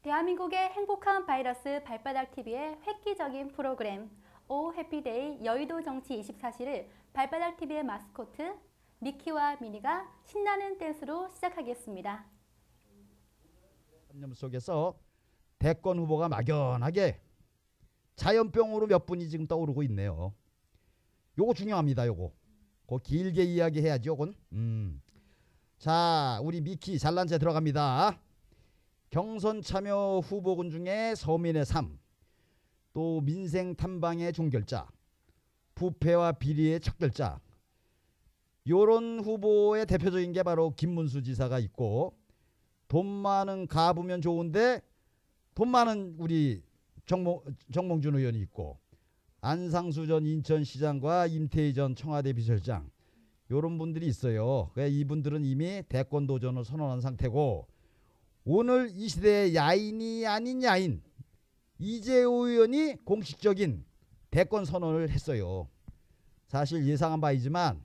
대한민국의 행복한 바이러스 발바닥 TV의 획기적인 프로그램 오 해피데이 여의도 정치 24시를 발바닥 TV의 마스코트 미키와 미니가 신나는 댄스로 시작하겠습니다. 념 속에서 대권 후보가 막연하게 자연병으로 몇 분이 지금 떠오르고 있네요. 요거 중요합니다. 요거 길게 이야기해야지. 요건 자, 우리 미키 잘난 체 들어갑니다. 경선 참여 후보군 중에 서민의 삶, 또 민생 탐방의 종결자, 부패와 비리의 척결자, 요런 후보의 대표적인 게 바로 김문수 지사가 있고, 돈 많은 가부면 좋은데 돈 많은 우리 정몽준 의원이 있고, 안상수 전 인천시장과 임태희 전 청와대 비서실장, 요런 분들이 있어요. 이분들은 이미 대권 도전을 선언한 상태고, 오늘 이 시대의 야인이 아닌 야인 이재호 의원이 공식적인 대권 선언을 했어요. 사실 예상한 바이지만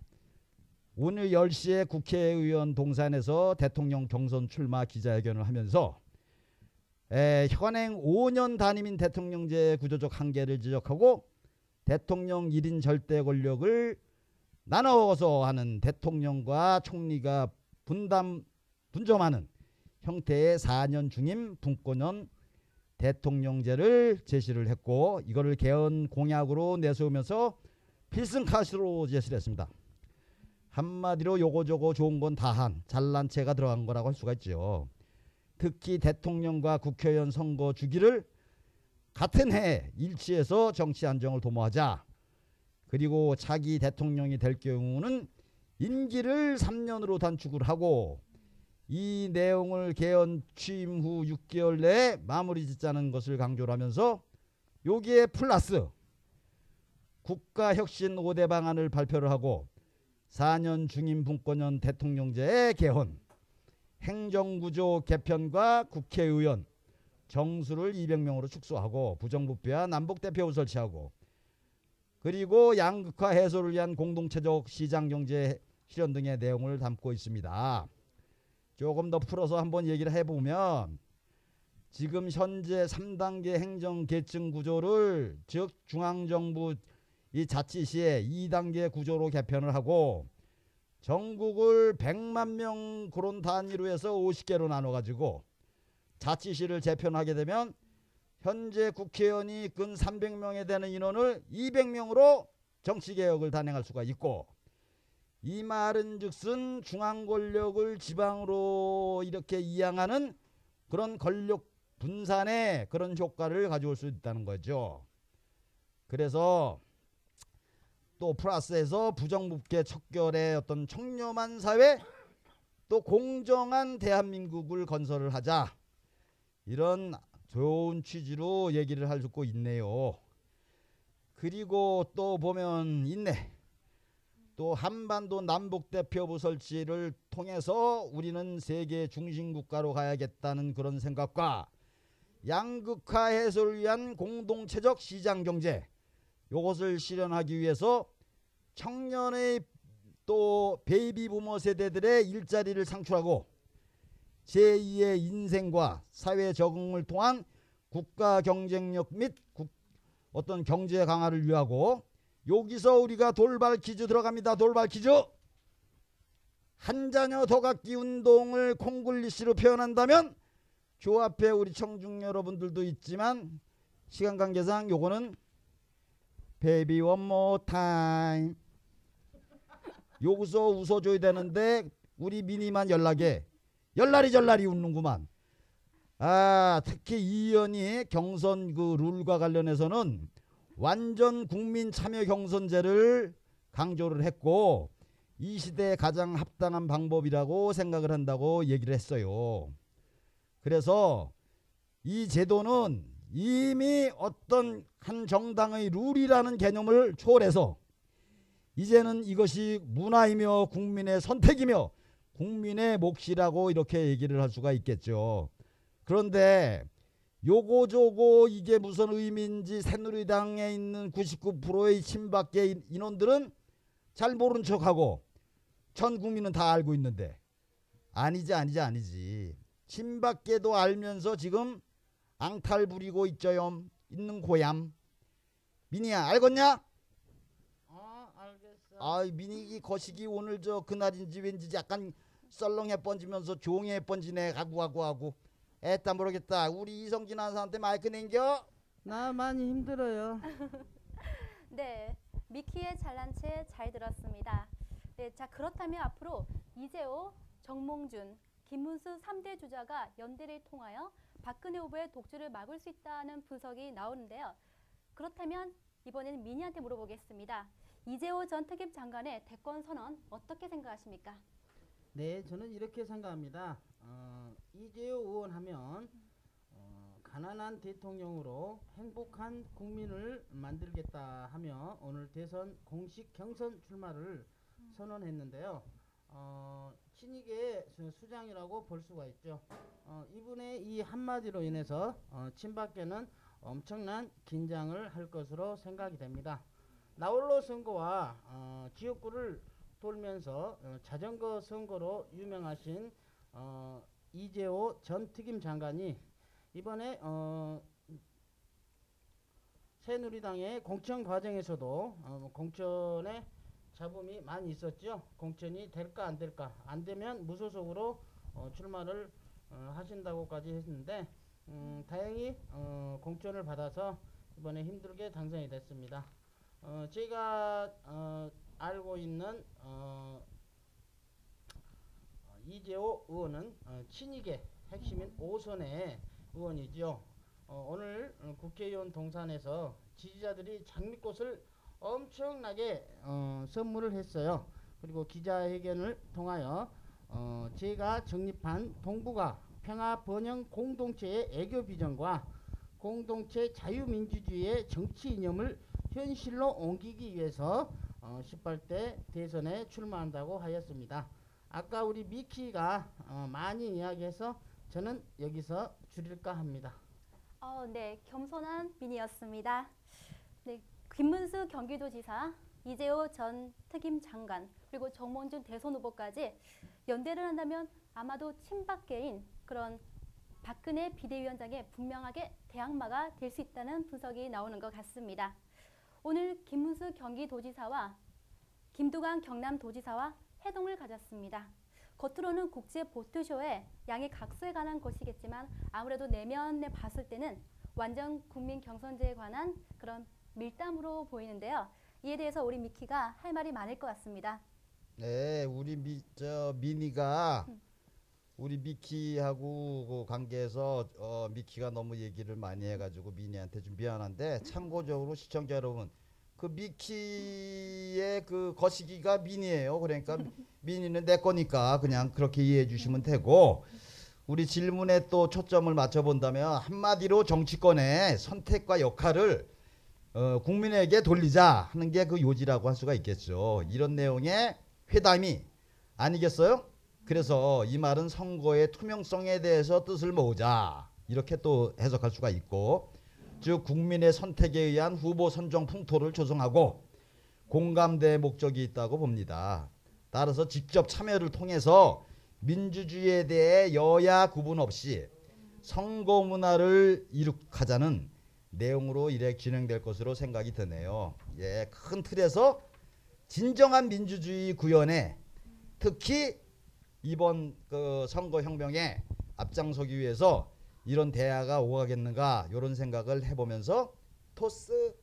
오늘 10시에 국회의원 동산에서 대통령 경선 출마 기자회견을 하면서 현행 5년 단임인 대통령제 구조적 한계를 지적하고 대통령 1인 절대 권력을 나눠서 하는 대통령과 총리가 분점하는 형태의 4년 중임 분권형 대통령제를 제시를 했고, 이거를 개헌 공약으로 내세우면서 필승카시로 제시를 했습니다. 한마디로 요거저거 좋은 건 다 한 잘난 체가 들어간 거라고 할 수가 있죠. 특히 대통령과 국회의원 선거 주기를 같은 해에 일치해서 정치 안정을 도모하자. 그리고 차기 대통령이 될 경우는 임기를 3년으로 단축을 하고, 이 내용을 개헌 취임 후 6개월 내에 마무리 짓자는 것을 강조를 하면서 여기에 플러스 국가혁신 5대 방안을 발표를 하고 4년 중임 분권형 대통령제의 개헌, 행정구조 개편과 국회의원 정수를 200명으로 축소하고 부정부패와 남북대표부 설치하고, 그리고 양극화 해소를 위한 공동체적 시장경제 실현 등의 내용을 담고 있습니다. 조금 더 풀어서 한번 얘기를 해보면, 지금 현재 3단계 행정계층 구조를, 즉 중앙정부 이 자치시의 2단계 구조로 개편을 하고 전국을 100만 명 그런 단위로 해서 50개로 나눠가지고 자치시를 재편하게 되면 현재 국회의원이 근 300명에 되는 인원을 200명으로 정치개혁을 단행할 수가 있고, 이 말은 즉슨 중앙 권력을 지방으로 이렇게 이양하는 그런 권력 분산의 그런 효과를 가져올 수 있다는 거죠. 그래서 또 플러스해서 부정부패 척결의 어떤 청렴한 사회, 또 공정한 대한민국을 건설을 하자, 이런 좋은 취지로 얘기를 할 수 있네요. 그리고 또 보면 있네. 또 한반도 남북대표부 설치를 통해서 우리는 세계 중심국가로 가야겠다는 그런 생각과 양극화 해소를 위한 공동체적 시장경제, 이것을 실현하기 위해서 청년의 또 베이비부머 세대들의 일자리를 창출하고 제2의 인생과 사회 적응을 통한 국가 경쟁력 및 어떤 경제 강화를 위하고, 여기서 우리가 돌발 퀴즈 들어갑니다. 돌발 퀴즈. 한 자녀 더 갖기 운동을 콩글리시로 표현한다면, 조합회 우리 청중 여러분들도 있지만 시간 관계상 요거는 베이비 원모 타임, 여기서 웃어줘야 되는데 우리 미니만 열날이 웃는구만. 특히 이 의원이 경선 그 룰과 관련해서는 완전 국민 참여 경선제를 강조를 했고, 이 시대에 가장 합당한 방법이라고 생각을 한다고 얘기를 했어요. 그래서 이 제도는 이미 어떤 한 정당의 룰이라는 개념을 초월해서 이제는 이것이 문화이며 국민의 선택이며 국민의 몫이라고 이렇게 얘기를 할 수가 있겠죠. 그런데 요거저거 이게 무슨 의미인지 새누리당에 있는 99%의 친박계 인원들은 잘 모른 척하고 전 국민은 다 알고 있는데, 아니지. 친박계도 알면서 지금 앙탈 부리고 있죠요. 있는 고얌. 민이야 알겠냐? 알겠어. 아 민이 거시기 오늘 저 그날인지 왠지 약간 썰렁해 번지면서 종해 번지네 하고 애따 모르겠다. 우리 이성진 아나운서한테 마이크 nen겨. 나 많이 힘들어요. 네, 미키의 잘난 체 잘 들었습니다. 네, 자 그렇다면 앞으로 이재호, 정몽준, 김문수 3대 주자가 연대를 통하여 박근혜 후보의 독주를 막을 수 있다는 분석이 나오는데요. 그렇다면 이번에는 민희한테 물어보겠습니다. 이재호 전 특임 장관의 대권 선언 어떻게 생각하십니까? 네, 저는 이렇게 생각합니다. 이재호 의원 하면 가난한 대통령으로 행복한 국민을 만들겠다 하며 오늘 대선 공식 경선 출마를 선언했는데요. 친이계 수장이라고 볼 수가 있죠. 이분의 이 한마디로 인해서 친박계는 엄청난 긴장을 할 것으로 생각이 됩니다. 나홀로 선거와 지역구를 돌면서 자전거 선거로 유명하신 이재호 전 특임 장관이 이번에 새누리당의 공천 과정에서도 공천에 잡음이 많이 있었죠. 공천이 될까 안 될까, 안 되면 무소속으로 출마를 하신다고까지 했는데 다행히 공천을 받아서 이번에 힘들게 당선이 됐습니다. 제가 알고 있는 이재호 의원은 친이계 핵심인 5선의 의원이죠. 오늘 국회의원 동산에서 지지자들이 장미꽃을 엄청나게 선물을 했어요. 그리고 기자회견을 통하여 제가 정립한 동북아 평화번영 공동체의 애교 비전과 공동체 자유민주주의의 정치 이념을 현실로 옮기기 위해서 18대 대선에 출마한다고 하였습니다. 아까 우리 미키가 많이 이야기해서 저는 여기서 줄일까 합니다. 네, 겸손한 민희였습니다. 네, 김문수 경기도지사, 이재호 전 특임 장관, 그리고 정몽준 대선 후보까지 연대를 한다면 아마도 친박계인 그런 박근혜 비대위원장의 분명하게 대항마가 될 수 있다는 분석이 나오는 것 같습니다. 오늘 김문수 경기도지사와 김두관 경남도지사와 회동을 가졌습니다. 겉으로는 국제 보트쇼에 양의 각서에 관한 것이겠지만 아무래도 내면에 봤을 때는 완전 국민 경선제에 관한 그런 밀담으로 보이는데요. 이에 대해서 우리 미키가 할 말이 많을 것 같습니다. 네, 우리 민이가 우리 미키하고 그 관계에서 미키가 너무 얘기를 많이 해가지고 민이한테 좀 미안한데 참고적으로 시청자 여러분 그 미키의 그 거시기가 민이에요. 그러니까 민이는 내 거니까 그냥 그렇게 이해해 주시면 되고 우리 질문에 또 초점을 맞춰본다면 한마디로 정치권의 선택과 역할을 국민에게 돌리자 하는 게 그 요지라고 할 수가 있겠죠. 이런 내용의 회담이 아니겠어요? 그래서 이 말은 선거의 투명성에 대해서 뜻을 모으자 이렇게 또 해석할 수가 있고 즉 국민의 선택에 의한 후보 선정 풍토를 조성하고 공감대의 목적이 있다고 봅니다. 따라서 직접 참여를 통해서 민주주의에 대해 여야 구분 없이 선거 문화를 이룩하자는 내용으로 이래 진행될 것으로 생각이 드네요. 예, 큰 틀에서 진정한 민주주의 구현에 특히 이번 그 선거혁명에 앞장서기 위해서 이런 대화가 오가겠는가 이런 생각을 해보면서 토스.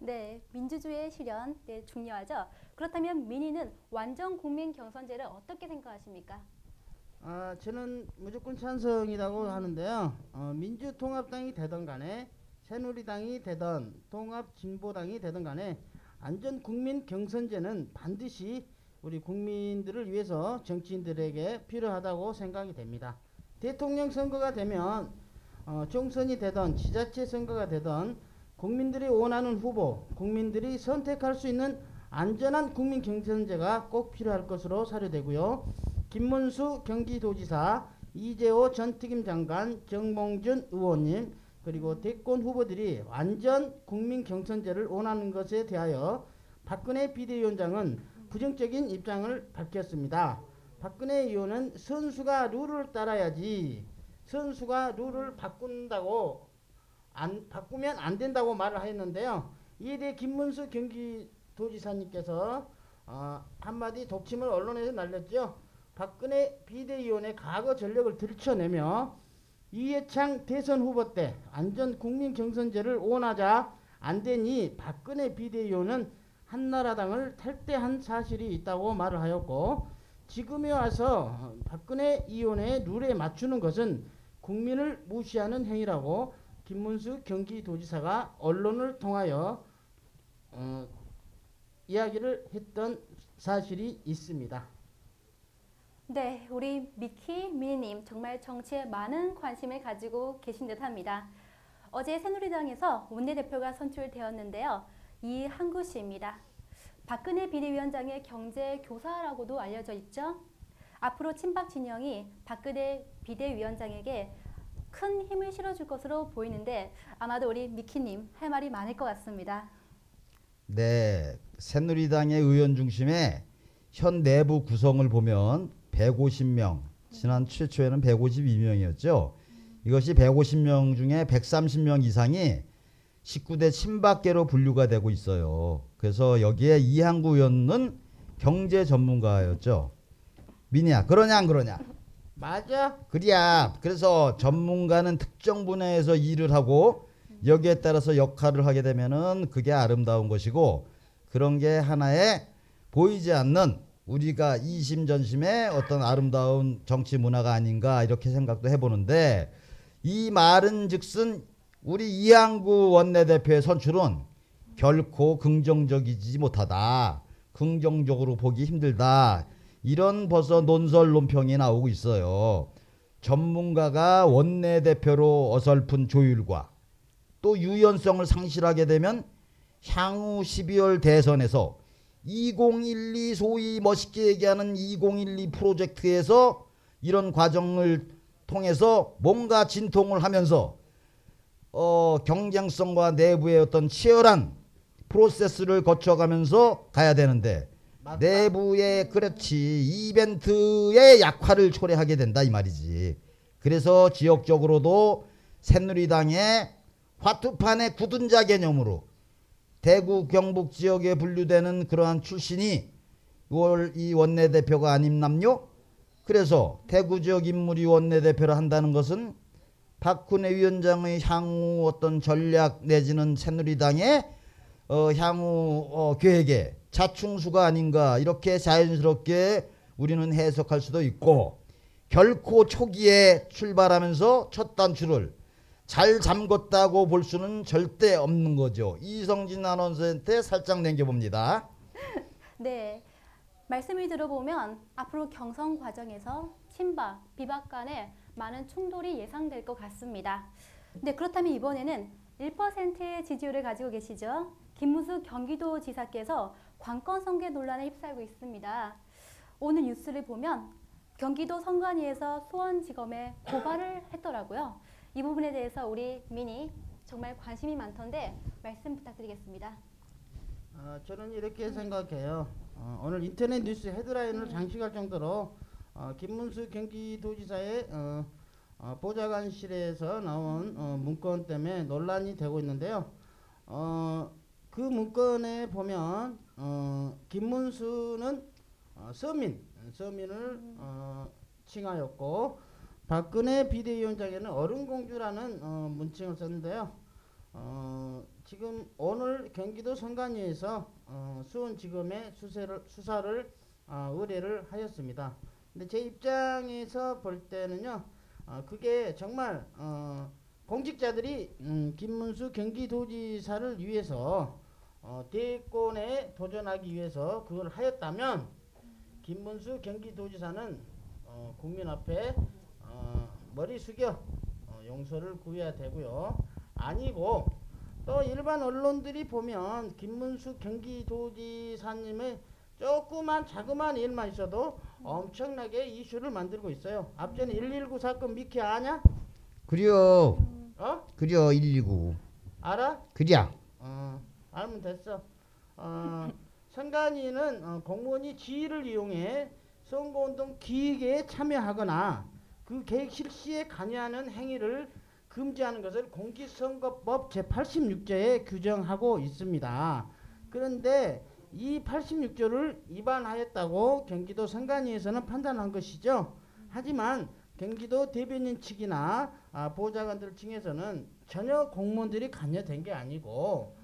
네, 민주주의의 실현 네, 중요하죠. 그렇다면 민희는 완전 국민 경선제를 어떻게 생각하십니까? 저는 무조건 찬성이라고 하는데요. 민주통합당이 되던 간에 새누리당이 되던 통합진보당이 되던 간에 안전 국민 경선제는 반드시 우리 국민들을 위해서 정치인들에게 필요하다고 생각이 됩니다. 대통령 선거가 되면 총선이 되던 지자체 선거가 되던 국민들이 원하는 후보, 국민들이 선택할 수 있는 안전한 국민 경선제가 꼭 필요할 것으로 사료되고요. 김문수 경기도지사, 이재호 전 특임 장관, 정몽준 의원님 그리고 대권 후보들이 완전 국민 경선제를 원하는 것에 대하여 박근혜 비대위원장은 부정적인 입장을 밝혔습니다. 박근혜 의원은 선수가 룰을 따라야지 선수가 룰을 바꾸면 안 된다고 말을 했는데요. 이에 대해 김문수 경기도지사님께서 한마디 독침을 언론에서 날렸죠. 박근혜 비대위원의 과거 전력을 들춰내며 이해창 대선 후보 때 안전 국민 경선제를 원하자 안 되니 박근혜 비대위원은 한나라당을 탈퇴한 사실이 있다고 말을 하였고, 지금에 와서 박근혜 의원의 룰에 맞추는 것은 국민을 무시하는 행위라고 김문수 경기도지사가 언론을 통하여 이야기를 했던 사실이 있습니다. 네, 우리 미키 미니님 정말 정치에 많은 관심을 가지고 계신 듯합니다. 어제 새누리당에서 원내대표가 선출되었는데요. 이한구 씨입니다. 박근혜 비대위원장의 경제교사라고도 알려져 있죠. 앞으로 친박 진영이 박근혜 비대위원장에게 큰 힘을 실어줄 것으로 보이는데 아마도 우리 미키님 할 말이 많을 것 같습니다. 네, 새누리당의 의원 중심에 현 내부 구성을 보면 150명, 지난 최초에는 152명이었죠. 이것이 150명 중에 130명 이상이 19대 친박계로 분류가 되고 있어요. 그래서 여기에 이한구 의원은 경제 전문가였죠. 민희야, 그러냐 안 그러냐? 맞아. 그래야. 그래서 전문가는 특정 분야에서 일을 하고 여기에 따라서 역할을 하게 되면은 그게 아름다운 것이고, 그런 게 하나의 보이지 않는 우리가 이심전심의 어떤 아름다운 정치 문화가 아닌가 이렇게 생각도 해보는데, 이 말은 즉슨 우리 이한구 원내대표의 선출은 결코 긍정적이지 못하다, 긍정적으로 보기 힘들다, 이런 벌써 논설 논평이 나오고 있어요. 전문가가 원내대표로 어설픈 조율과 또 유연성을 상실하게 되면 향후 12월 대선에서 2012 소위 멋있게 얘기하는 2012 프로젝트에서 이런 과정을 통해서 뭔가 진통을 하면서 경쟁성과 내부의 어떤 치열한 프로세스를 거쳐가면서 가야 되는데, 맞다. 내부의 그렇지 이벤트의 약화를 초래하게 된다 이 말이지. 그래서 지역적으로도 새누리당의 화투판의 굳은 자 개념으로 대구 경북 지역에 분류되는 그러한 출신이 이 원내대표가 아님남요. 그래서 대구 지역 인물이 원내대표를 한다는 것은 박근혜 위원장의 향후 어떤 전략 내지는 새누리당의 향후 계획의 자충수가 아닌가, 이렇게 자연스럽게 우리는 해석할 수도 있고, 결코 초기에 출발하면서 첫 단추를 잘 잠궜다고 볼 수는 절대 없는 거죠. 이성진 아나운서한테 살짝 남겨봅니다. 네, 말씀을 들어보면 앞으로 경선 과정에서 친박, 비박 간에 많은 충돌이 예상될 것 같습니다. 네, 그렇다면 이번에는 1%의 지지율을 가지고 계시죠. 김문수 경기도지사께서 관건 선거 논란에 휩싸이고 있습니다. 오늘 뉴스를 보면 경기도 선관위에서 수원지검에 고발을 했더라고요. 이 부분에 대해서 우리 미니 정말 관심이 많던데 말씀 부탁드리겠습니다. 저는 이렇게 생각해요. 오늘 인터넷 뉴스 헤드라인을 장식할 정도로 김문수 경기도지사의 보좌관실에서 나온 문건 때문에 논란이 되고 있는데요. 그 문건에 보면 김문수는 서민을 칭하였고, 박근혜 비대위원장에는 어른공주라는 문칭을 썼는데요. 지금 오늘 경기도 선관위에서 수원지검에 수사를 의뢰를 하였습니다. 근데 제 입장에서 볼 때는요, 그게 정말 공직자들이 김문수 경기도지사를 위해서 대권에 도전하기 위해서 그걸 하였다면 김문수 경기도지사는 국민 앞에 머리 숙여 용서를 구해야 되고요. 아니고 또 일반 언론들이 보면 김문수 경기도지사님의 조그만 자그마한 일만 있어도 엄청나게 이슈를 만들고 있어요. 앞전에 119 사건 미키 아냐? 그려. 어? 그려 119. 알아? 그려. 알면 됐어. 선관위는 공무원이 지위를 이용해 선거운동 기획에 참여하거나 그 계획 실시에 관여하는 행위를 금지하는 것을 공직선거법 제86조에 규정하고 있습니다. 그런데 이 86조를 위반하였다고 경기도 선관위에서는 판단한 것이죠. 하지만 경기도 대변인 측이나 보좌관들 측에서는 전혀 공무원들이 관여된 게 아니고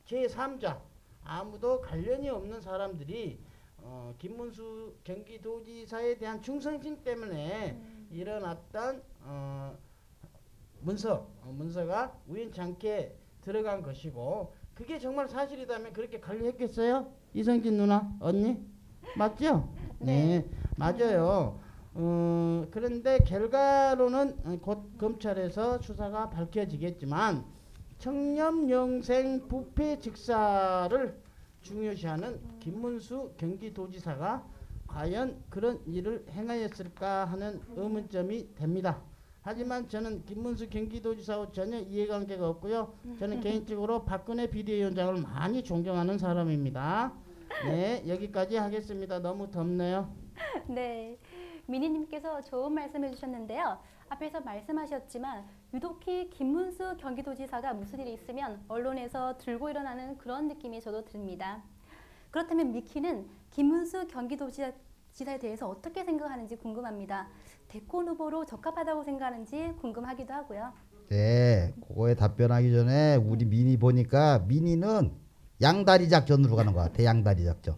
제3자 아무도 관련이 없는 사람들이 김문수 경기도지사에 대한 충성심 때문에 일어났던 문서가 우연찮게 들어간 것이고, 그게 정말 사실이라면 그렇게 관리했겠어요? 이성진 누나, 언니? 맞죠? 네, 맞아요. 그런데 결과로는 곧 검찰에서 수사가 밝혀지겠지만 청렴영생 부패 직사를 중요시하는 김문수 경기도지사가 과연 그런 일을 행하였을까 하는 의문점이 됩니다. 하지만 저는 김문수 경기도지사와 전혀 이해관계가 없고요. 저는 개인적으로 박근혜 비대위원장을 많이 존경하는 사람입니다. 네, 여기까지 하겠습니다. 너무 덥네요. 네, 미니님께서 좋은 말씀 해주셨는데요. 앞에서 말씀하셨지만 유독히 김문수 경기도지사가 무슨 일이 있으면 언론에서 들고 일어나는 그런 느낌이 저도 듭니다. 그렇다면 미키는 김문수 경기도지사에 대해서 어떻게 생각하는지 궁금합니다. 대권 후보로 적합하다고 생각하는지 궁금하기도 하고요. 네, 그거에 답변하기 전에 우리 미니 보니까 미니는 양다리 작전으로 가는 것 같아. 양다리 작전.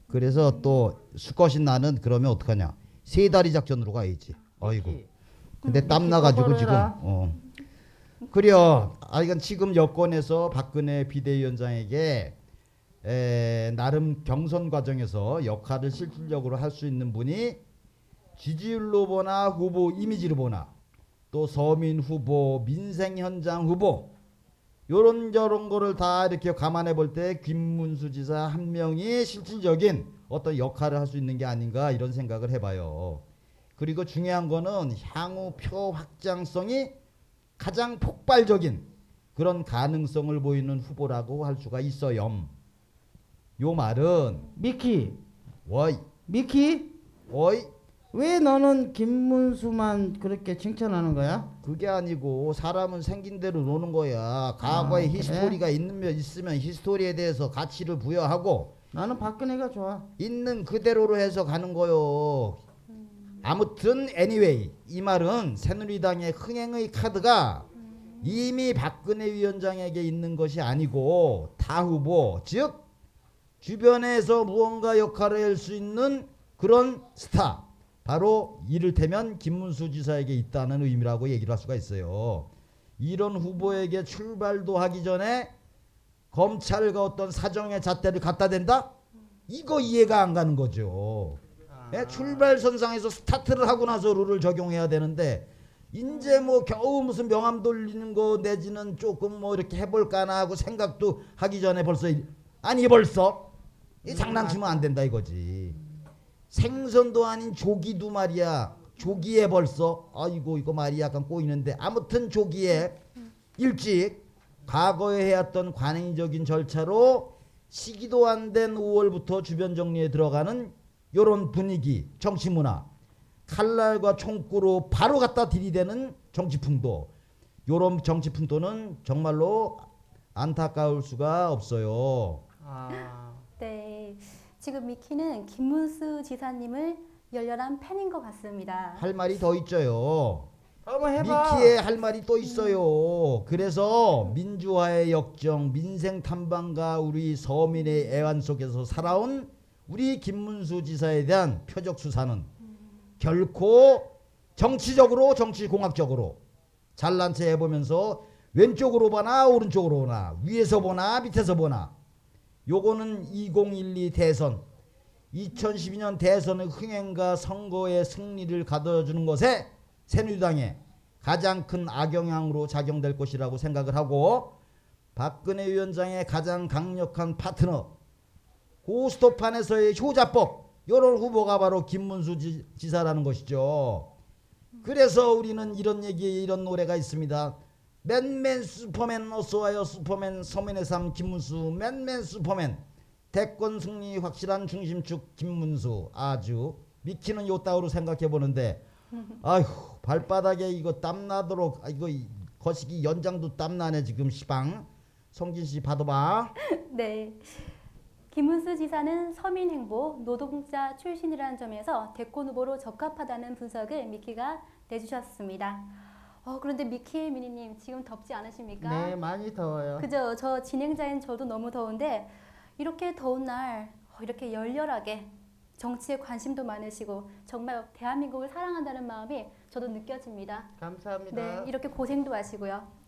그래서 또 수컷인 나는 그러면 어떡하냐, 세 다리 작전으로 가야지. 어이구. 근데 땀 나가지고 지금. 그래요. 이건 지금 여권에서 박근혜 비대위원장에게 나름 경선 과정에서 역할을 실질적으로 할 수 있는 분이 지지율로 보나 후보 이미지로 보나 또 서민 후보, 민생 현장 후보 요런 저런 거를 다 이렇게 감안해 볼 때 김문수 지사 한 명이 실질적인 어떤 역할을 할 수 있는 게 아닌가 이런 생각을 해봐요. 그리고 중요한 거는 향후 표 확장성이 가장 폭발적인 그런 가능성을 보이는 후보라고 할 수가 있어요. 요 말은 미키, 워이 미키, 워이 왜 너는 김문수만 그렇게 칭찬하는 거야? 그게 아니고 사람은 생긴 대로 노는 거야. 과거에 그래? 히스토리가 있으면 히스토리에 대해서 가치를 부여하고 나는 박근혜가 좋아. 있는 그대로로 해서 가는 거요. 아무튼 anyway 이 말은 새누리당의 흥행의 카드가 이미 박근혜 위원장에게 있는 것이 아니고 타 후보 즉 주변에서 무언가 역할을 할 수 있는 그런 스타 바로 이를테면 김문수 지사에게 있다는 의미라고 얘기를 할 수가 있어요. 이런 후보에게 출발도 하기 전에 검찰과 어떤 사정의 잣대를 갖다 댄다? 이거 이해가 안 가는 거죠. 출발선상에서 스타트를 하고 나서 룰을 적용해야 되는데 이제 뭐 겨우 무슨 명함 돌리는 거 내지는 조금 뭐 이렇게 해볼까나 하고 생각도 하기 전에 벌써 아니 벌써 이 장난치면 안 된다 이거지. 생선도 아닌 조기도 말이야. 조기에 벌써 아이고 이거 말이 약간 꼬이는데 아무튼 조기에 일찍 과거에 해왔던 관행적인 절차로 시기도 안 된 5월부터 주변 정리에 들어가는 요런 분위기 정치문화 칼날과 총구로 바로 갖다 들이대는 정치풍도 요런 정치풍도는 정말로 안타까울 수가 없어요. 네, 지금 미키는 김문수 지사님을 열렬한 팬인 것 같습니다. 할 말이 더 있죠요. 한번 해봐. 미키에 할 말이 또 있어요. 그래서 민주화의 역정, 민생 탐방과 우리 서민의 애환 속에서 살아온 우리 김문수 지사에 대한 표적 수사는 결코 정치적으로 정치공학적으로 잘난 체 해보면서 왼쪽으로 보나 오른쪽으로 보나 위에서 보나 밑에서 보나 요거는 2012 대선 2012년 대선의 흥행과 선거의 승리를 가져주는 것에 새누리당의 가장 큰 악영향으로 작용될 것이라고 생각을 하고 박근혜 위원장의 가장 강력한 파트너 고스톱판에서의 효자법 이런 후보가 바로 김문수 지사라는 것이죠. 그래서 우리는 이런 얘기 이런 노래가 있습니다. 맨맨 슈퍼맨 어서와요 슈퍼맨 서민의 삶 김문수 맨맨 슈퍼맨 대권 승리 확실한 중심축 김문수 아주 미키는 요따구로 생각해 보는데 아휴 발바닥에 이거 땀 나도록 이거 거시기 연장도 땀 나네 지금 시방. 성진 씨 받아봐. 네. 김문수 지사는 서민 행복 노동자 출신이라는 점에서 대권 후보로 적합하다는 분석을 미키가 내주셨습니다. 그런데 미키 미니님 지금 덥지 않으십니까? 네, 많이 더워요. 그죠? 저 진행자인 저도 너무 더운데 이렇게 더운 날 이렇게 열렬하게 정치에 관심도 많으시고 정말 대한민국을 사랑한다는 마음이 저도 느껴집니다. 감사합니다. 네, 이렇게 고생도 하시고요.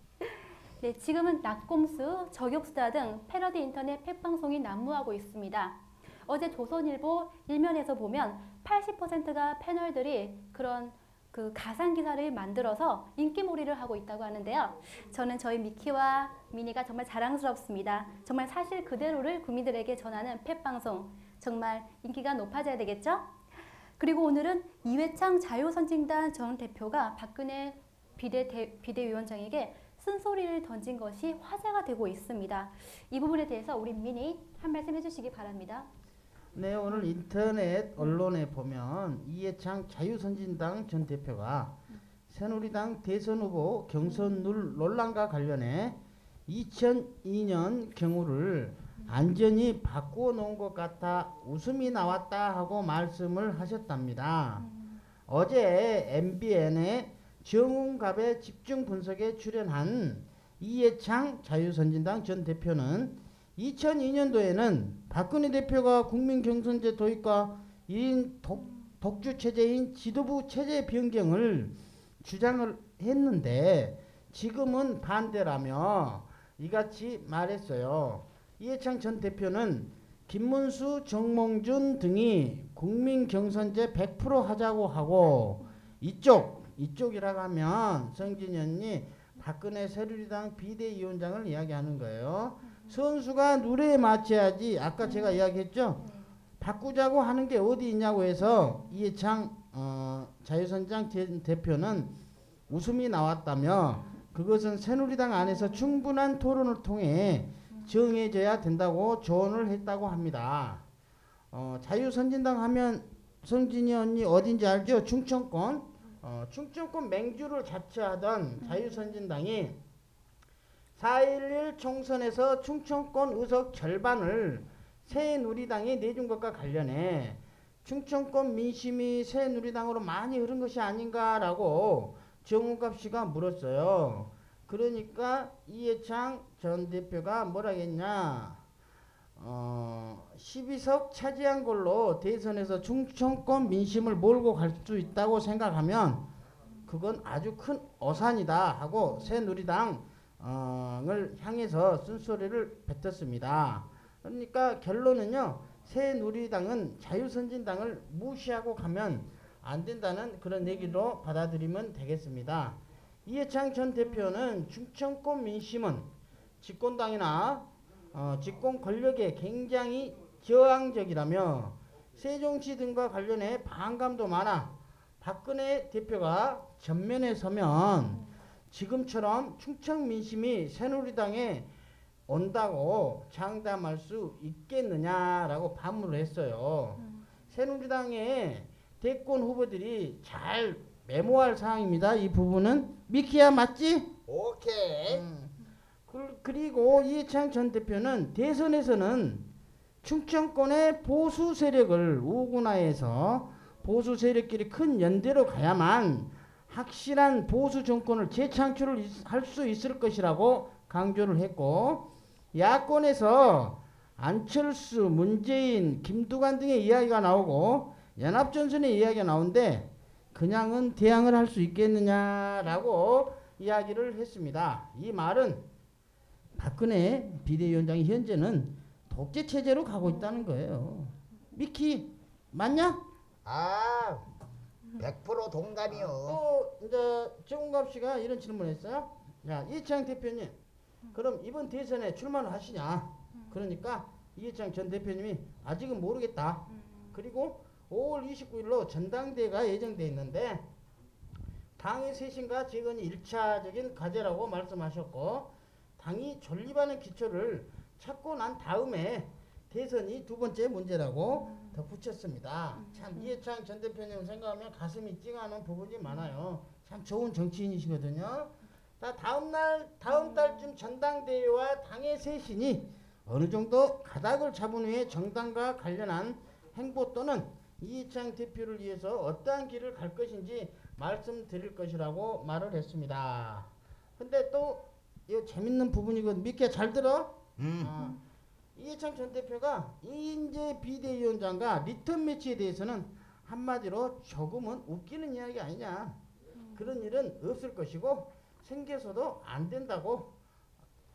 네, 지금은 낙곰수, 저격수다 등 패러디 인터넷 팩방송이 난무하고 있습니다. 어제 조선일보 일면에서 보면 80%가 패널들이 그런 그 가상 기사를 만들어서 인기몰이를 하고 있다고 하는데요. 저는 저희 미키와 미니가 정말 자랑스럽습니다. 정말 사실 그대로를 국민들에게 전하는 팩방송, 정말 인기가 높아져야 되겠죠? 그리고 오늘은 이회창 자유선진당 전 대표가 박근혜 비대위원장에게 쓴소리를 던진 것이 화제가 되고 있습니다. 이 부분에 대해서 우리 미니 한 말씀 해주시기 바랍니다. 네, 오늘 인터넷 언론에 보면 이해창 자유선진당 전 대표가 새누리당 대선 후보 경선 논란과 관련해 2002년 경우를 안전히 바꾸어 놓은 것 같아 웃음이 나왔다 하고 말씀을 하셨답니다. 어제 MBN의 정운갑의 집중 분석에 출연한 이해창 자유선진당 전 대표는 2002년도에는 박근혜 대표가 국민경선제 도입과 1인 독주체제인 지도부 체제 변경을 주장을 했는데 지금은 반대라며 이같이 말했어요. 이해창 전 대표는 김문수, 정몽준 등이 국민경선제 100% 하자고 하고 이쪽이라고 하면 성진이 언니 박근혜 새누리당 비대위원장을 이야기하는 거예요. 선수가 누레에 맞춰야지. 아까 제가 이야기했죠. 바꾸자고 하는 게 어디 있냐고 해서 이해창 자유선진당 대표는 웃음이 나왔다며 그것은 새누리당 안에서 충분한 토론을 통해 정해져야 된다고 조언을 했다고 합니다. 자유선진당 하면 성진이 언니 어딘지 알죠? 충청권. 충청권 맹주를 자처하던 자유선진당이 4.11 총선에서 충청권 의석 절반을 새누리당에 내준 것과 관련해 충청권 민심이 새누리당으로 많이 흐른 것이 아닌가라고 정운갑 씨가 물었어요. 그러니까 이해창 전 대표가 뭐라겠냐. 12석 차지한 걸로 대선에서 충청권 민심을 몰고 갈 수 있다고 생각하면 그건 아주 큰 어산이다 하고 새누리당을 향해서 쓴소리를 뱉었습니다. 그러니까 결론은요. 새누리당은 자유선진당을 무시하고 가면 안 된다는 그런 얘기로 받아들이면 되겠습니다. 이해창 전 대표는 충청권 민심은 집권당이나 집권 권력에 굉장히 저항적이라며 세종시 등과 관련해 반감도 많아 박근혜 대표가 전면에 서면 지금처럼 충청 민심이 새누리당에 온다고 장담할 수 있겠느냐라고 반문을 했어요. 새누리당의 대권 후보들이 잘 메모할 사항입니다. 이 부분은 미키야 맞지? 오케이. 그리고 이해창 전 대표는 대선에서는 충청권의 보수 세력을 우군화해서 보수 세력끼리 큰 연대로 가야만 확실한 보수 정권을 재창출을 할 수 있을 것이라고 강조를 했고 야권에서 안철수, 문재인, 김두관 등의 이야기가 나오고 연합전선의 이야기가 나오는데 그냥은 대항을 할 수 있겠느냐라고 이야기를 했습니다. 이 말은 박근혜 비대위원장이 현재는 독재 체제로 가고 있다는 거예요. 미키 맞냐? 100% 동감이요. 또 이제 정운갑 씨가 이런 질문했어요. 야 이해창 대표님, 그럼 이번 대선에 출마를 하시냐? 그러니까 이해창 전 대표님이 아직은 모르겠다. 그리고 5월 29일로 전당대회가 예정돼 있는데 당의 쇄신과 재건이 1차적인 과제라고 말씀하셨고 당이 존립하는 기초를 찾고 난 다음에 대선이 두 번째 문제라고 덧붙였습니다. 참 이해창 전 대표님 생각하면 가슴이 찡하는 부분이 많아요. 참 좋은 정치인이시거든요. 다음 달쯤 전당대회와 당의 쇄신이 어느 정도 가닥을 잡은 후에 정당과 관련한 행보 또는 이해창 대표를 위해서 어떠한 길을 갈 것인지 말씀드릴 것이라고 말을 했습니다. 근데 또 이거 재밌는 부분이거든. 믿게 잘 들어? 이해창 전 대표가 이인재 비대위원장과 리턴 매치에 대해서는 한마디로 조금은 웃기는 이야기 아니냐. 그런 일은 없을 것이고 생겨서도 안 된다고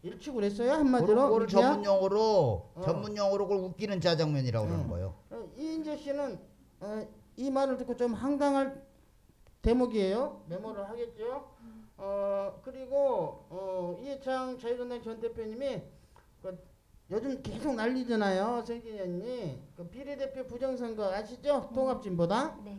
일축을 그랬어요. 한마디로. 그걸 전문용어로 그걸 웃기는 짜장면이라고 그러는 거예요. 이인재 씨는 이 말을 듣고 좀 황당할 대목이에요. 메모를 하겠죠. 그리고 이해창 자유한국당 전 대표님이 요즘 계속 난리잖아요. 성진현이 비례대표 부정선거 아시죠? 통합진보당. 네.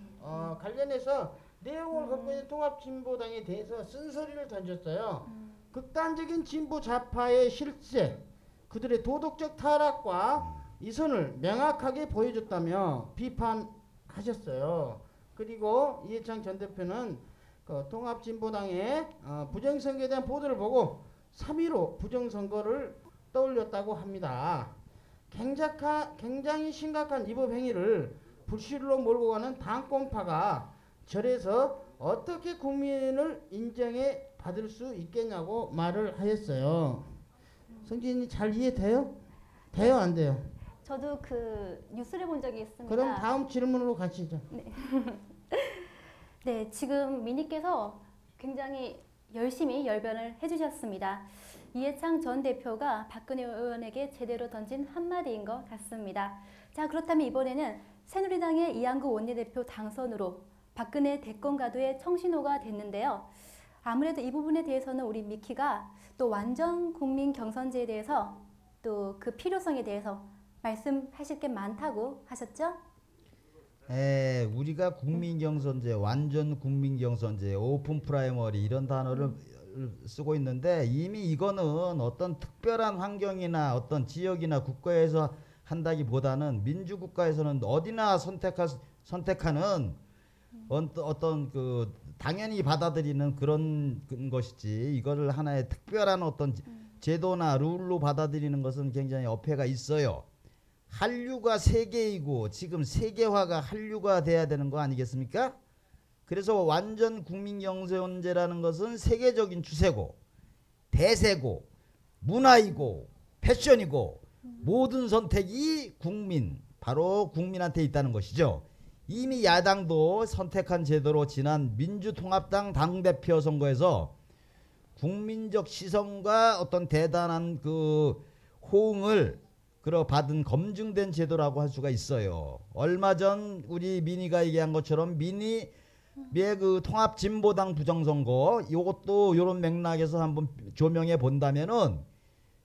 관련해서 내용을 갖고 있는 통합진보당에 대해서 쓴소리를 던졌어요. 극단적인 진보 좌파의 실세, 그들의 도덕적 타락과 이선을 명확하게 보여줬다며 비판하셨어요. 그리고 이해창 전 대표는 통합진보당의 부정선거에 대한 보도를 보고 3.15 부정선거를 떠올렸다고 합니다. 굉장히 심각한 위법 행위를 불실로 몰고 가는 당권파가 절에서 어떻게 국민을 인정해 받을 수 있겠냐고 말을 하였어요. 성진이 잘 이해돼요? 돼요, 안 돼요? 저도 그 뉴스를 본 적이 있습니다. 그럼 다음 질문으로 가시죠. 네, 지금 미니께서 굉장히 열심히 열변을 해주셨습니다. 이해창 전 대표가 박근혜 의원에게 제대로 던진 한마디인 것 같습니다. 자, 그렇다면 이번에는 새누리당의 이한구 원내대표 당선으로 박근혜 대권 가도의 청신호가 됐는데요. 아무래도 이 부분에 대해서는 우리 미키가 또 완전 국민 경선제에 대해서 또 그 필요성에 대해서 말씀하실 게 많다고 하셨죠? 우리가 국민경선제, 완전 국민경선제, 오픈 프라이머리 이런 단어를 쓰고 있는데 이미 이거는 어떤 특별한 환경이나 어떤 지역이나 국가에서 한다기보다는 민주국가에서는 어디나 선택하는 어떤 그 당연히 받아들이는 그런 것이지 이거를 하나의 특별한 어떤 제도나 룰로 받아들이는 것은 굉장히 어폐가 있어요. 한류가 세계이고 지금 세계화가 한류가 돼야 되는 거 아니겠습니까? 그래서 완전 국민경선제라는 것은 세계적인 추세고 대세고 문화이고 패션이고 모든 선택이 바로 국민한테 있다는 것이죠. 이미 야당도 선택한 제도로 지난 민주통합당 당대표 선거에서 국민적 시선과 어떤 대단한 그 호응을 받은 검증된 제도라고 할 수가 있어요. 얼마 전 우리 미니가 얘기한 것처럼 미니의 그 통합진보당 부정선거 이것도 이런 맥락에서 한번 조명해 본다면은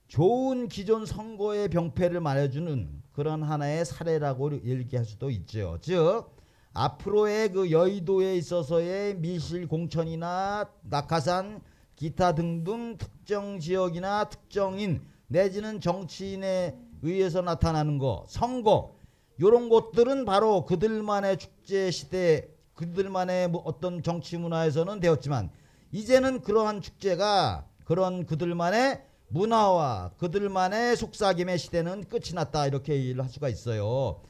좋은 기존 선거의 병폐를 말해주는 그런 하나의 사례라고 얘기할 수도 있죠. 즉 앞으로의 그 여의도에 있어서의 밀실 공천이나 낙하산 기타 등등 특정 지역이나 특정인 내지는 정치인에 의해서 나타나는 거 선거 이런 것들은 바로 그들만의 축제 시대 그들만의 어떤 정치 문화에서는 되었지만 이제는 그러한 축제가 그런 그들만의 문화와 그들만의 속삭임의 시대는 끝이 났다 이렇게 얘기를 할 수가 있어요.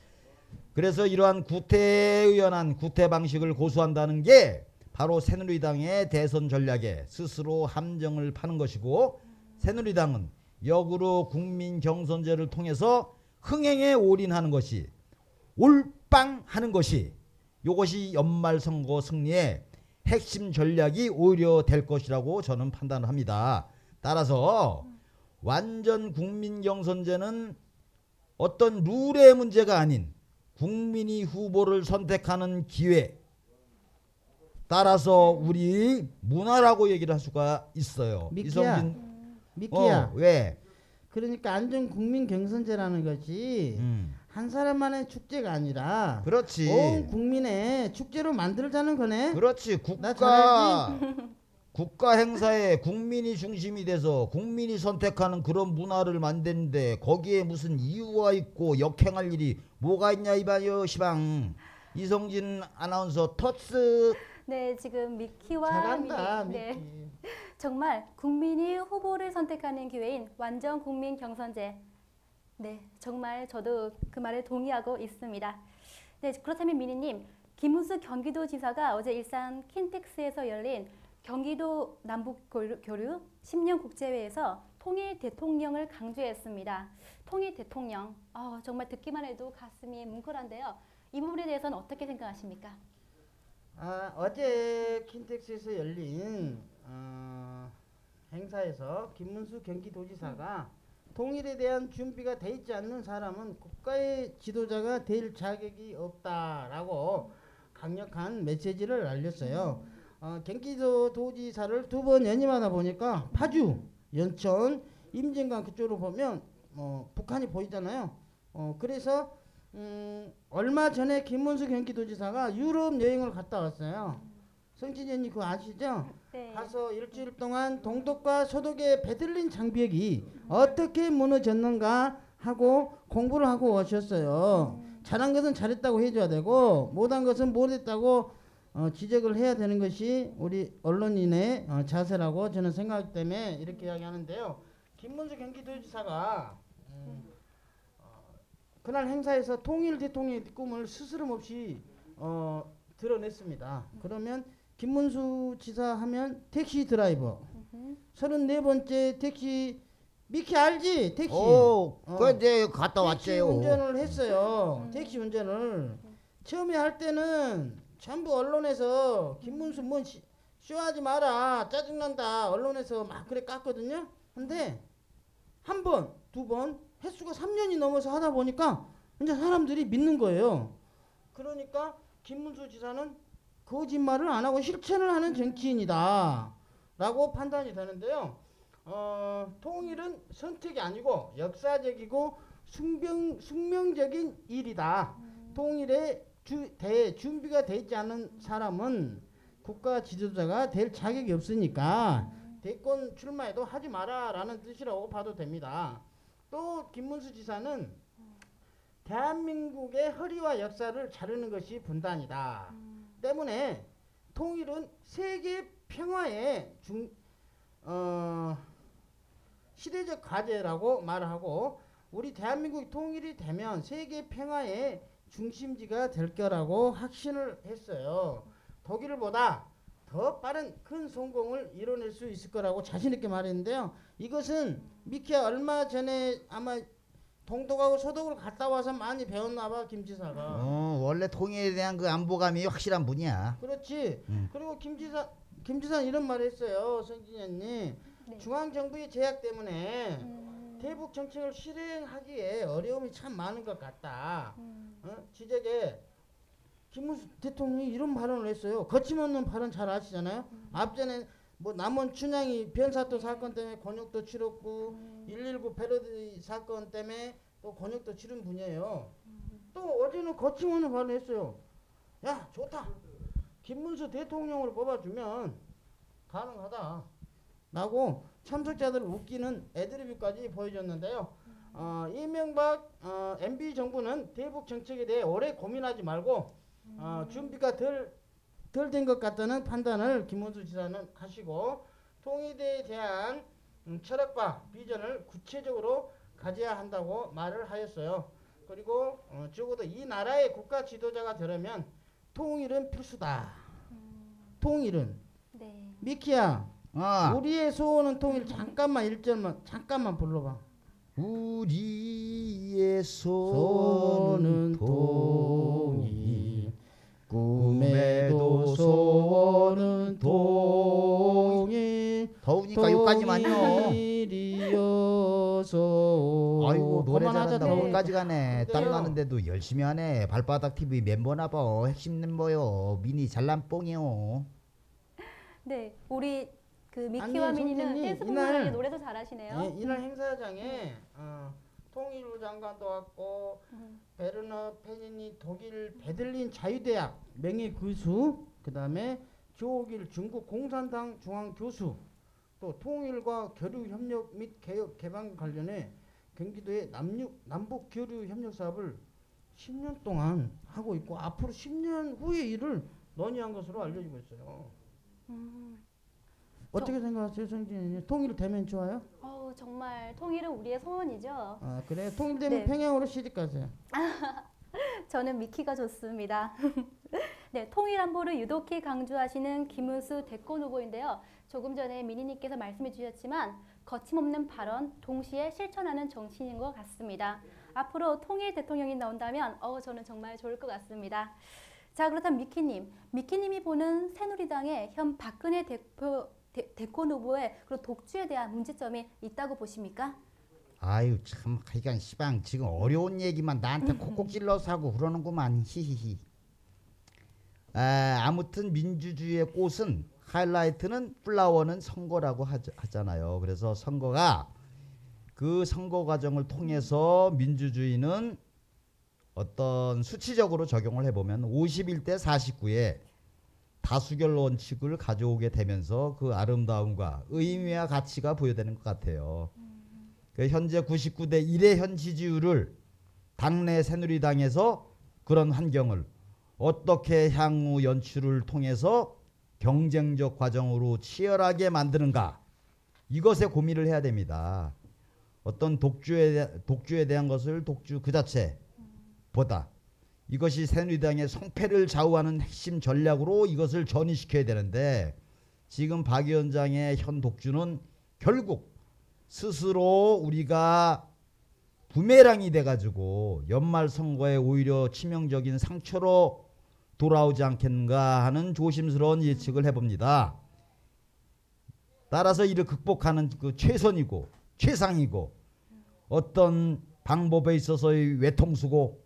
그래서 이러한 구태의연한 구태 방식을 고수한다는 게 바로 새누리당의 대선 전략에 스스로 함정을 파는 것이고 새누리당은 역으로 국민 경선제를 통해서 흥행에 올인하는 것이 올빵하는 것이 이것이 연말 선거 승리의 핵심 전략이 오히려 될 것이라고 저는 판단을 합니다. 따라서 완전 국민 경선제는 어떤 룰의 문제가 아닌 국민이 후보를 선택하는 기회 따라서 우리 문화라고 얘기를 할 수가 있어요. 미키야. 왜? 그러니까 안전 국민 경선제라는 것이 한 사람만의 축제가 아니라 그렇지. 온 국민의 축제로 만들자는 거네. 그렇지. 나 잘 알지? 국가 행사에 국민이 중심이 돼서 국민이 선택하는 그런 문화를 만드는데 거기에 무슨 이유가 있고 역행할 일이 뭐가 있냐 이봐요 시방. 이성진 아나운서 터스. 네, 지금 미키와 잘한다 미니. 미키. 네, 정말 국민이 후보를 선택하는 기회인 완전 국민 경선제. 네, 정말 저도 그 말에 동의하고 있습니다. 네, 그렇다면 미니님, 김은수 경기도지사가 어제 일산 킨텍스에서 열린 경기도 남북교류 10년 국제회에서 통일 대통령을 강조했습니다. 통일 대통령, 정말 듣기만 해도 가슴이 뭉클한데요. 이 부분에 대해서는 어떻게 생각하십니까? 어제 킨텍스에서 열린 행사에서 김문수 경기도지사가 통일에 대한 준비가 돼 있지 않는 사람은 국가의 지도자가 될 자격이 없다라고 강력한 메시지를 알렸어요. 경기도 도지사를 두 번 연임하다 보니까 파주, 연천, 임진강 그쪽으로 보면 북한이 보이잖아요. 그래서 얼마 전에 김문수 경기도지사가 유럽 여행을 갔다 왔어요. 성진이 언니 그거 아시죠? 네. 가서 일주일 동안 동독과 서독의 베들린 장벽이 어떻게 무너졌는가 하고 공부를 하고 오셨어요. 잘한 것은 잘했다고 해줘야 되고 못한 것은 못했다고 지적을 해야 되는 것이 우리 언론인의 자세라고 저는 생각하기 때문에 이렇게 이야기하는데요. 김문수 경기도지사가 그날 행사에서 통일 대통령의 꿈을 스스럼없이 드러냈습니다. 그러면 김문수 지사 하면 택시 드라이버 34번째 택시 미키 알지? 택시 그제 갔다 택시 왔죠요. 운전을 했어요. 택시 운전을 처음에 할 때는 전부 언론에서 김문수 뭐 쇼하지 마라 짜증난다 언론에서 막 그래 깠거든요. 근데 한 번, 두 번 횟수가 3년이 넘어서 하다 보니까 이제 사람들이 믿는 거예요. 그러니까 김문수 지사는 거짓말을 안 하고 실천을 하는 정치인이다 라고 판단이 되는데요. 통일은 선택이 아니고 역사적이고 숙명적인 일이다. 통일에 준비가 되어 있지 않은 사람은 국가 지도자가 될 자격이 없으니까 대권 출마에도 하지 마라 라는 뜻이라고 봐도 됩니다. 또 김문수 지사는 대한민국의 허리와 역사를 자르는 것이 분단이다. 때문에 통일은 세계 평화의 시대적 과제라고 말을 하고 우리 대한민국이 통일이 되면 세계 평화의 중심지가 될 거라고 확신을 했어요. 독일보다 더 빠른 큰 성공을 이뤄낼 수 있을 거라고 자신 있게 말했는데요. 이것은 미키야 얼마 전에 아마 동독하고 서독을 갔다 와서 많이 배웠나 봐 김 지사가. 원래 통일에 대한 그 안보감이 확실한 분이야. 그렇지. 그리고 김 지사는 이런 말을 했어요. 성진이 언니. 네. 중앙정부의 제약 때문에 대북 정책을 실행하기에 어려움이 참 많은 것 같다. 지적에 김문수 대통령이 이런 발언을 했어요. 거침없는 발언 잘 아시잖아요. 앞전에 뭐 남원 춘향이 변사또 사건 때문에 권역도 치렀고 119 패러디 사건 때문에 또 권역도 치른 분이에요. 또 어제는 거침없는 발언을 했어요. 야 좋다. 김문수 대통령으로 뽑아주면 가능하다. 라고 참석자들을 웃기는 애드리브까지 보여줬는데요. 이명박 MB 정부는 대북 정책에 대해 오래 고민하지 말고 준비가 덜 된 것 같다는 판단을 김문수 지사는 하시고 통일에 대한 철학과 비전을 구체적으로 가져야 한다고 말을 하였어요. 그리고 적어도 이 나라의 국가 지도자가 되려면 통일은 필수다. 통일은. 네. 미키야 우리의 소원은 통일 잠깐만 1절만 잠깐만 불러봐. 우리의 소원은 통일 꿈에도 소원은 통일 더우니까 여기까지만요. 통일이어서 아이고 노래 그만하자, 잘한다. 통일. 거기까지 가네. 땀 그래요. 나는데도 열심히 하네. 발바닥 TV 멤버나 봐. 핵심 멤버요. 미니 잘난 뽕이요. 네, 우리 그 미키와 아니, 미니는 성진이 댄스뿐만 이날- 아니라 노래도 잘하시네요. 예, 이날 행사장에 통일부 장관도 왔고 베르너 페니니 독일 베들린 자유대학 명예 교수 그다음에 조옥일 중국 공산당 중앙 교수, 또 통일과 교류 협력 및 개혁 개방 관련해 경기도의 남북 교류 협력 사업을 10년 동안 하고 있고 앞으로 10년 후의 일을 논의한 것으로 알려지고 있어요. 어떻게 생각하세요, 성진이? 통일되면 좋아요? 정말 통일은 우리의 소원이죠. 아 그래? 통일되면 네. 평양으로 시집 가세요. 저는 미키가 좋습니다. 네, 통일 안보를 유독히 강조하시는 김은수 대권 후보인데요. 조금 전에 미니님께서 말씀해 주셨지만 거침없는 발언, 동시에 실천하는 정치인인 것 같습니다. 앞으로 통일 대통령이 나온다면 저는 정말 좋을 것 같습니다. 자, 그렇다면 미키님이 보는 새누리당의 현 박근혜 대권 후보의 그런 독주에 대한 문제점이 있다고 보십니까? 아유 참 하여간 시방 지금 어려운 얘기만 나한테 콕콕 찔러서 하고 그러는구만. 히히히. 아무튼 민주주의의 꽃은 하이라이트는 플라워는 선거라고 하잖아요. 그래서 선거가 그 선거 과정을 통해서 민주주의는 어떤 수치적으로 적용을 해보면 51대 49의 다수결 원칙을 가져오게 되면서 그 아름다움과 의미와 가치가 부여되는 것 같아요. 현재 99대 1의 현 지지율을 당내 새누리당에서 그런 환경을 어떻게 향후 연출을 통해서 경쟁적 과정으로 치열하게 만드는가, 이것에 고민을 해야 됩니다. 어떤 독주에 대한 것을 독주 그 자체보다 이것이 새누리당의 성패를 좌우하는 핵심 전략으로 이것을 전이시켜야 되는데, 지금 박 위원장의 현 독주는 결국 스스로 우리가 부메랑이 돼가지고 연말 선거에 오히려 치명적인 상처로 돌아오지 않겠는가 하는 조심스러운 예측을 해봅니다. 따라서 이를 극복하는 그 최선이고 최상이고 어떤 방법에 있어서의 외통수고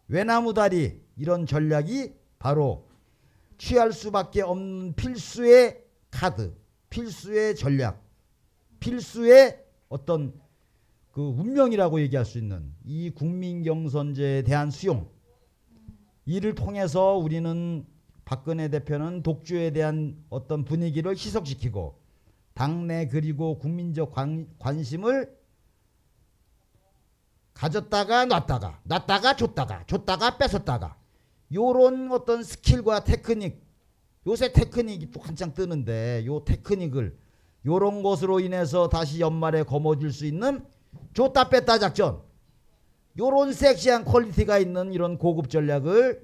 외나무다리, 이런 전략이 바로 취할 수밖에 없는 필수의 카드, 필수의 전략, 필수의 어떤 그 운명이라고 얘기할 수 있는 이 국민경선제에 대한 수용, 이를 통해서 우리는 박근혜 대표는 독주에 대한 어떤 분위기를 희석시키고 당내 그리고 국민적 관심을 가졌다가 놨다가 줬다가 뺏었다가, 요런 어떤 스킬과 테크닉, 요새 테크닉이 또 한창 뜨는데 요 테크닉을 요런 것으로 인해서 다시 연말에 거머쥘 수 있는 줬다 뺐다 작전, 요런 섹시한 퀄리티가 있는 이런 고급 전략을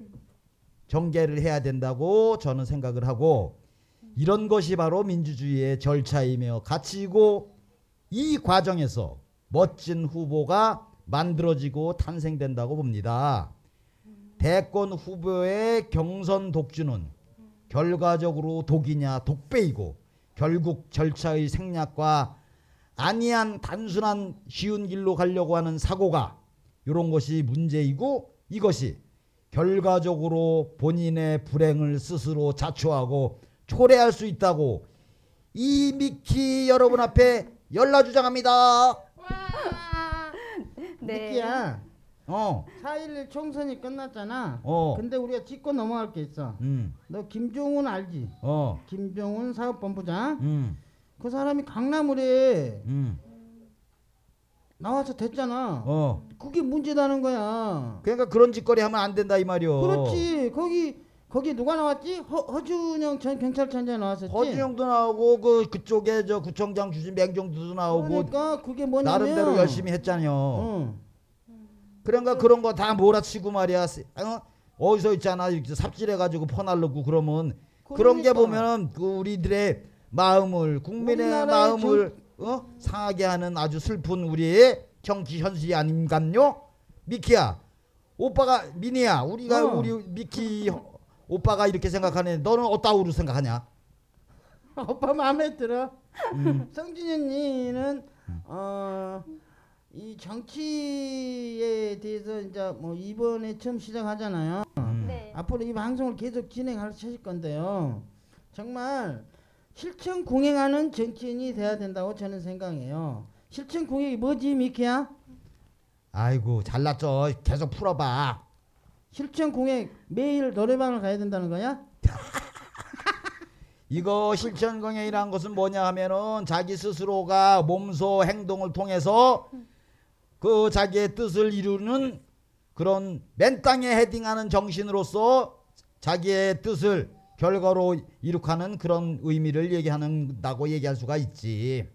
전개를 해야 된다고 저는 생각을 하고, 이런 것이 바로 민주주의의 절차이며 가치이고, 이 과정에서 멋진 후보가 만들어지고 탄생된다고 봅니다. 대권 후보의 경선 독주는 결과적으로 독이냐 독배이고, 결국 절차의 생략과 아니한 단순한 쉬운 길로 가려고 하는 사고가, 이런 것이 문제이고, 이것이 결과적으로 본인의 불행을 스스로 자초하고 초래할 수 있다고 이 미키 여러분 앞에 열라 주장합니다. 네. 미키야, 4.11 총선이 끝났잖아. 근데 우리가 짚고 넘어갈 게 있어. 너 김종훈 알지? 김종훈 사업본부장. 그 사람이 강남을에 나와서 됐잖아. 그게 문제다는 거야. 그러니까 그런 짓거리 하면 안 된다 이 말이요. 그렇지. 거기 누가 나왔지? 허준영 전 경찰청장 나왔었지. 허준영도 나오고 그쪽에 저 구청장 주신 맹정도도 나오고. 그러니까 그게 뭐냐면 나름대로 열심히 했잖아요. 그러니까 그런 거 다 몰아치고 말이야. 어디서 있잖아 이렇게 삽질해가지고 퍼날르고 그러면 그런 게 보면은 그 우리들의 마음을, 국민의 마음을 상하게 하는 아주 슬픈 우리의 정치 현실이 아닌가요? 미키야, 오빠가 미니야, 우리 미키 오빠가 이렇게 생각하네. 너는 어따구로 생각하냐? 오빠 마음에 들어. 성진이 언니는 이 정치에 대해서 이제 뭐 이번에 처음 시작하잖아요. 네. 앞으로 이 방송을 계속 진행하실 건데요. 정말 실천 공행하는 정치인이 돼야 된다고 저는 생각해요. 실천 공행이 뭐지, 미키야? 아이고 잘났죠. 계속 풀어봐. 실천 공행 매일 노래방을 가야 된다는 거야? 이거 실천 경영이라는 것은 뭐냐 하면은 자기 스스로가 몸소 행동을 통해서 그 자기의 뜻을 이루는 그런 맨 땅에 헤딩하는 정신으로서 자기의 뜻을 결과로 이룩하는 그런 의미를 얘기한다고 얘기할 수가 있지.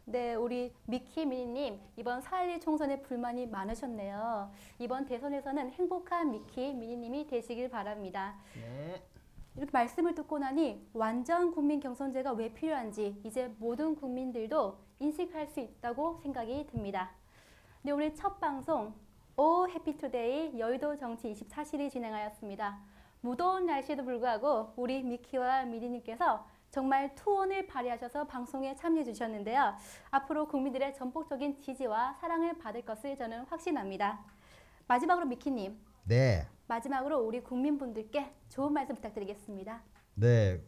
네, 우리 미키 미니님 이번 4.11 총선에 불만이 많으셨네요. 이번 대선에서는 행복한 미키 미니님이 되시길 바랍니다. 네. 이렇게 말씀을 듣고 나니 완전 국민 경선제가 왜 필요한지 이제 모든 국민들도 인식할 수 있다고 생각이 듭니다. 네, 오늘 첫 방송 오 해피투데이 여의도 정치 24실이 진행하였습니다. 무더운 날씨에도 불구하고 우리 미키와 미니님께서 정말 투혼을 발휘하셔서 방송에 참여해 주셨는데요. 앞으로 국민들의 전폭적인 지지와 사랑을 받을 것을 저는 확신합니다. 마지막으로 미키님. 네. 마지막으로 우리 국민분들께 좋은 말씀 부탁드리겠습니다. 네.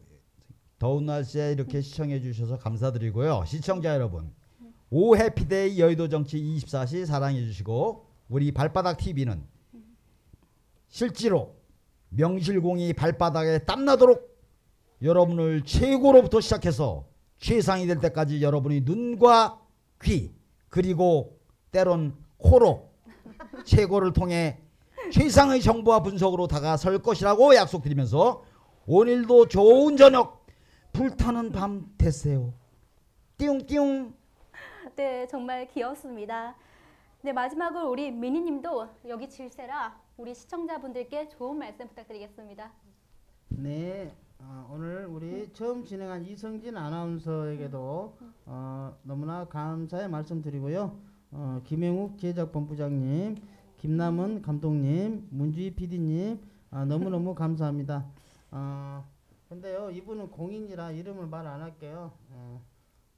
더운 날씨에 이렇게 시청해 주셔서 감사드리고요. 시청자 여러분, 오 해피데이 여의도 정치 24시 사랑해 주시고 우리 발바닥 TV는 실제로 명실공히 발바닥에 땀나도록 여러분을 최고로부터 시작해서 최상이 될 때까지 여러분이 눈과 귀 그리고 때론 코로 최고를 통해 최상의 정보와 분석으로 다가설 것이라고 약속드리면서 오늘도 좋은 저녁 불타는 밤 되세요. 띠용띠용. 네, 정말 귀엽습니다. 네, 마지막으로 우리 미니님도 여기 질세라 우리 시청자분들께 좋은 말씀 부탁드리겠습니다. 네. 오늘 우리 처음 진행한 이성진 아나운서에게도 너무나 감사의 말씀드리고요. 김영욱 제작본부장님, 김남은 감독님, 문주희 PD님 너무너무 감사합니다. 근데요, 이분은 공인이라 이름을 말 안 할게요.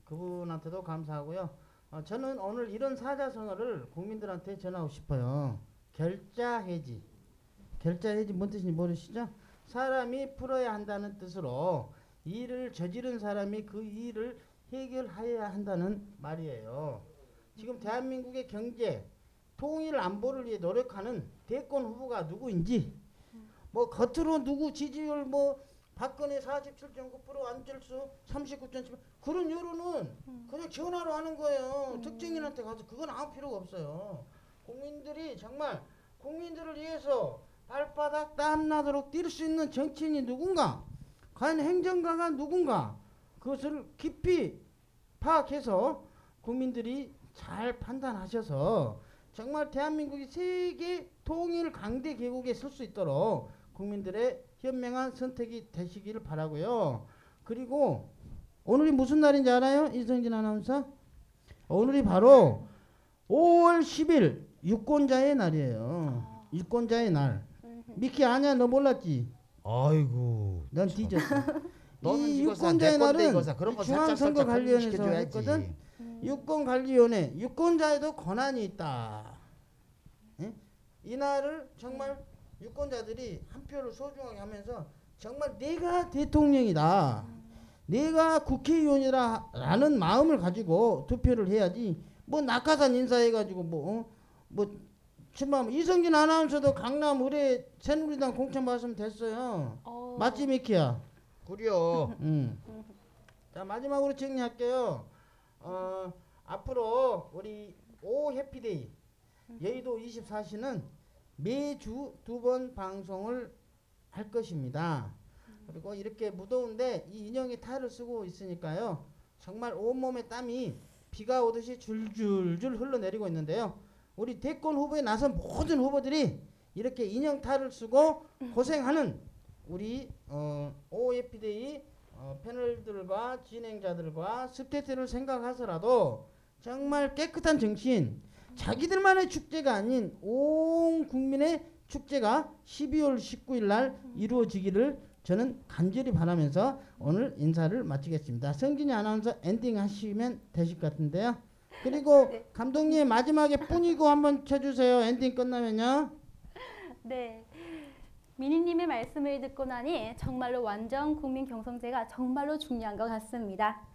그분한테도 감사하고요. 저는 오늘 이런 사자성어를 국민들한테 전하고 싶어요. 결자해지. 결자해지 뭔 뜻인지 모르시죠? 사람이 풀어야 한다는 뜻으로 일을 저지른 사람이 그 일을 해결해야 한다는 말이에요. 지금 대한민국의 경제 통일 안보를 위해 노력하는 대권 후보가 누구인지 뭐 겉으로 누구 지지율 뭐 박근혜 47.9% 안철수 39.7% 그런 여론은 그냥 전화로 하는 거예요. 특정인한테 가서 그건 아무 필요가 없어요. 국민들이 정말 국민들을 위해서 발바닥 땀나도록 뛸 수 있는 정치인이 누군가, 과연 행정가가 누군가, 그것을 깊이 파악해서 국민들이 잘 판단하셔서 정말 대한민국이 세계 통일 강대 계곡에 설 수 있도록 국민들의 현명한 선택이 되시기를 바라고요. 그리고 오늘이 무슨 날인지 알아요? 이성진 아나운서? 오늘이 바로 5월 10일 유권자의 날이에요. 유권자의 날. 미키 아냐? 너 몰랐지? 아이고. 넌 뒤졌어. 너는 이 이거 사, 유권자의 내 건데 날은 이거 사. 그런 거 중앙선거관리위원회에서 시켜줘야지. 했거든. 유권관리위원회 유권자에도 권한이 있다. 예? 이 날을 정말 유권자들이 한 표를 소중하게 하면서 정말 내가 대통령이다, 내가 국회의원이다 라는 마음을 가지고 투표를 해야지 뭐 낙하산 인사해가지고 뭐 출마하면 이성진 아나운서도 강남 의뢰 새누리당 공천 받으면 됐어요. 맞지 미키야? 그래요. 자 마지막으로 정리할게요. 앞으로 우리 오 해피데이 여의도 24시는 매주 2번 방송을 할 것입니다. 그리고 이렇게 무더운데 이 인형이 탈을 쓰고 있으니까요. 정말 온몸에 땀이 비가 오듯이 줄줄줄 흘러내리고 있는데요. 우리 대권 후보에 나선 모든 후보들이 이렇게 인형 탈을 쓰고 고생하는 우리 OFD의 패널들과 진행자들과 스태프들을 생각해서라도 정말 깨끗한 정신, 자기들만의 축제가 아닌 온 국민의 축제가 12월 19일 날 이루어지기를 저는 간절히 바라면서 오늘 인사를 마치겠습니다. 성진이 아나운서 엔딩 하시면 되실 것 같은데요. 그리고 네. 감독님 마지막에 뿐이고 한번 쳐주세요. 엔딩 끝나면요. 네. 미니님의 말씀을 듣고 나니 정말로 완전 국민 경선제가 정말로 중요한 것 같습니다.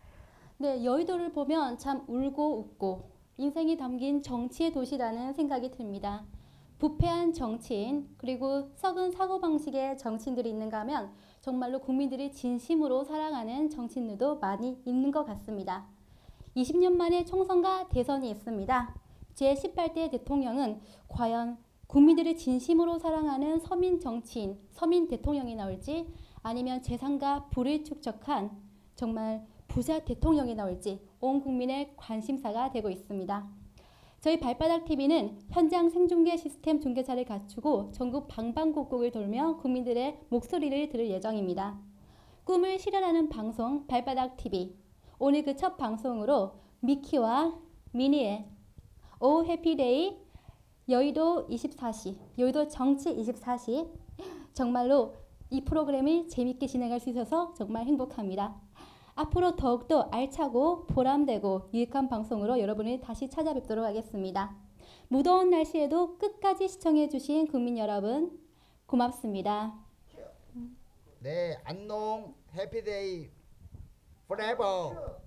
네, 여의도를 보면 참 울고 웃고 인생이 담긴 정치의 도시라는 생각이 듭니다. 부패한 정치인 그리고 썩은 사고방식의 정치인들이 있는가 하면 정말로 국민들이 진심으로 사랑하는 정치인들도 많이 있는 것 같습니다. 20년 만에 총선과 대선이 있습니다. 제18대 대통령은 과연 국민들이 진심으로 사랑하는 서민 정치인, 서민 대통령이 나올지 아니면 재산과 부를 축적한 정말 부자 대통령이 나올지 온 국민의 관심사가 되고 있습니다. 저희 발바닥TV는 현장 생중계 시스템 중계사를 갖추고 전국 방방곡곡을 돌며 국민들의 목소리를 들을 예정입니다. 꿈을 실현하는 방송 발바닥TV. 오늘 그 첫 방송으로 미키와 미니의 오 해피데이 여의도 24시, 여의도 정치 24시 정말로 이 프로그램을 재밌게 진행할 수 있어서 정말 행복합니다. 앞으로 더욱더 알차고 보람되고 유익한 방송으로 여러분을 다시 찾아뵙도록 하겠습니다. 무더운 날씨에도 끝까지 시청해 주신 국민 여러분 고맙습니다. 네, 안녕. 해피데이 forever.